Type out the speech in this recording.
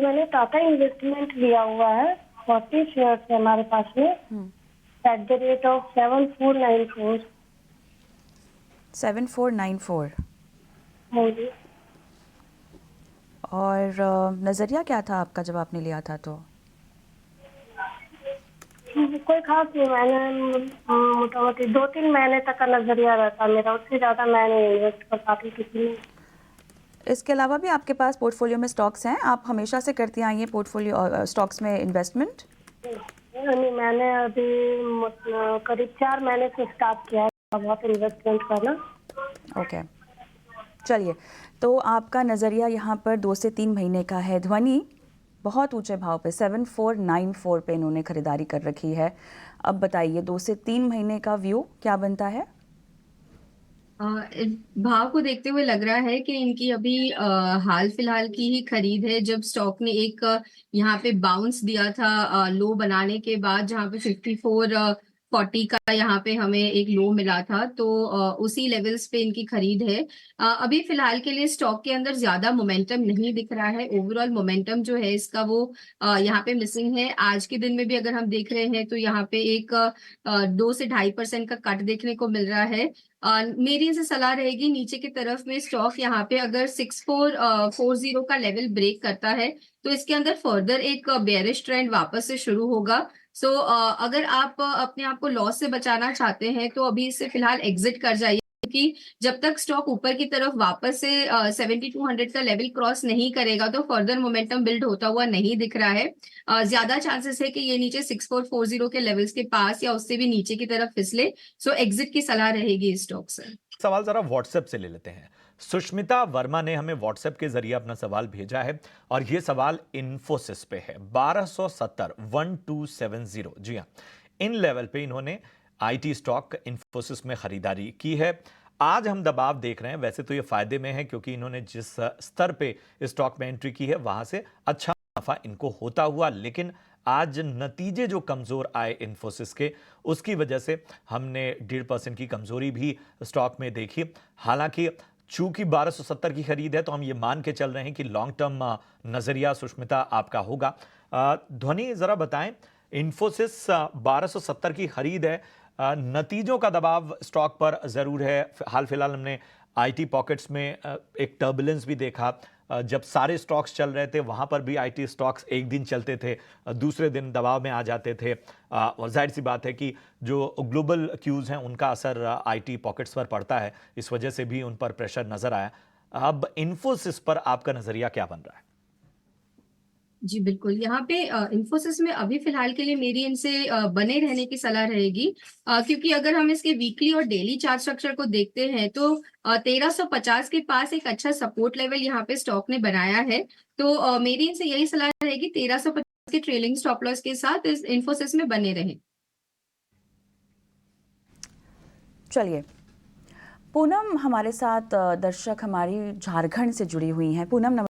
मैंने टाटा इन्वेस्टमेंट लिया हुआ है, 40 शेयर है हमारे पास में, @7494। 7494। हाँ जी। और नज़रिया क्या था आपका जब आपने लिया था तो? कोई खास नहीं, मैंने मोटामोटी 2-3 महीने तक का नजरिया रहता मेरा, उससे ज्यादा मैं नहीं इन्वेस्ट कर पाती किसी में। इसके अलावा भी आपके पास पोर्टफोलियो में स्टॉक्स हैं? आप हमेशा से करती आई हैं पोर्टफोलियो स्टॉक्स में इन्वेस्टमेंट? नहीं, मैंने अभी मतलब करीब 4 महीने से स्टार्ट किया है बहुत इन्वेस्टमेंट करना। ओके, चलिए, तो आपका नज़रिया यहाँ पर 2 से 3 महीने का है। ध्वनि बहुत ऊंचे भाव पे 7494 पे इन्होंने खरीदारी कर रखी है। अब बताइए 2 से 3 महीने का व्यू क्या बनता है? इस भाव को देखते हुए लग रहा है कि इनकी अभी हाल फिलहाल की ही खरीद है, जब स्टॉक ने एक यहाँ पे बाउंस दिया था लो बनाने के बाद, जहाँ पे 5440 का यहाँ पे हमें एक लो मिला था, तो उसी लेवल्स पे इनकी खरीद है। अभी फिलहाल के लिए स्टॉक के अंदर ज्यादा मोमेंटम नहीं दिख रहा है। ओवरऑल मोमेंटम जो है इसका वो यहाँ पे मिसिंग है। आज के दिन में भी अगर हम देख रहे हैं तो यहाँ पे एक 2 से 2.5% का कट देखने को मिल रहा है। मेरी इसे सलाह रहेगी नीचे की तरफ में स्टॉक यहाँ पे अगर 6440 का लेवल ब्रेक करता है तो इसके अंदर फर्दर एक बेयरिश ट्रेंड वापस से शुरू होगा। सो अगर आप अपने आप को लॉस से बचाना चाहते हैं तो अभी इससे फिलहाल एग्जिट कर जाइए, क्योंकि जब तक स्टॉक ऊपर की तरफ वापस से 7200 का लेवल क्रॉस नहीं करेगा तो फर्दर मोमेंटम बिल्ड होता हुआ नहीं दिख रहा है। ज्यादा चांसेस है कि ये नीचे 6440 के लेवल्स के पास या उससे भी नीचे की तरफ फिसले। सो एग्जिट की सलाह रहेगी इस स्टॉक से। सवाल जरा व्हाट्सएप से ले लेते हैं। सुष्मिता वर्मा ने हमें व्हाट्सएप के जरिए अपना सवाल भेजा है और यह सवाल इन्फोसिस पे है। 1270 जी हाँ, इन लेवल पे इन्होंने आईटी स्टॉक इन्फोसिस में खरीदारी की है। आज हम दबाव देख रहे हैं, वैसे तो ये फायदे में है क्योंकि इन्होंने जिस स्तर पे स्टॉक में एंट्री की है वहां से अच्छा मुनाफा इनको होता हुआ, लेकिन आज नतीजे जो कमजोर आए इन्फोसिस के, उसकी वजह से हमने 1.5% की कमजोरी भी स्टॉक में देखी। हालांकि चूंकि 1270 की खरीद है तो हम ये मान के चल रहे हैं कि लॉन्ग टर्म नजरिया सुष्मिता आपका होगा। ध्वनि जरा बताएं, इन्फोसिस 1270 की खरीद है, नतीजों का दबाव स्टॉक पर जरूर है। हाल फिलहाल हमने आईटी पॉकेट्स में एक टर्बुलेंस भी देखा। जब सारे स्टॉक्स चल रहे थे वहां पर भी आईटी स्टॉक्स एक दिन चलते थे, दूसरे दिन दबाव में आ जाते थे। और जाहिर सी बात है कि जो ग्लोबल क्यूज हैं उनका असर आईटी पॉकेट्स पर पड़ता है, इस वजह से भी उन पर प्रेशर नजर आया। अब इन्फोसिस पर आपका नजरिया क्या बन रहा है? जी बिल्कुल, यहाँ पे इन्फोसिस में अभी फिलहाल के लिए मेरी इनसे बने रहने की सलाह रहेगी, क्योंकि अगर हम इसके वीकली और डेली चार्ट स्ट्रक्चर को देखते हैं तो 1350 के पास एक अच्छा सपोर्ट लेवल यहाँ पे स्टॉक ने बनाया है। तो मेरी इनसे यही सलाह रहेगी 1350 के ट्रेलिंग स्टॉप लॉस के साथ इस इन्फोसिस में बने रहें। चलिए, पूनम हमारे साथ दर्शक हमारी झारखंड से जुड़ी हुई हैं। पूनम,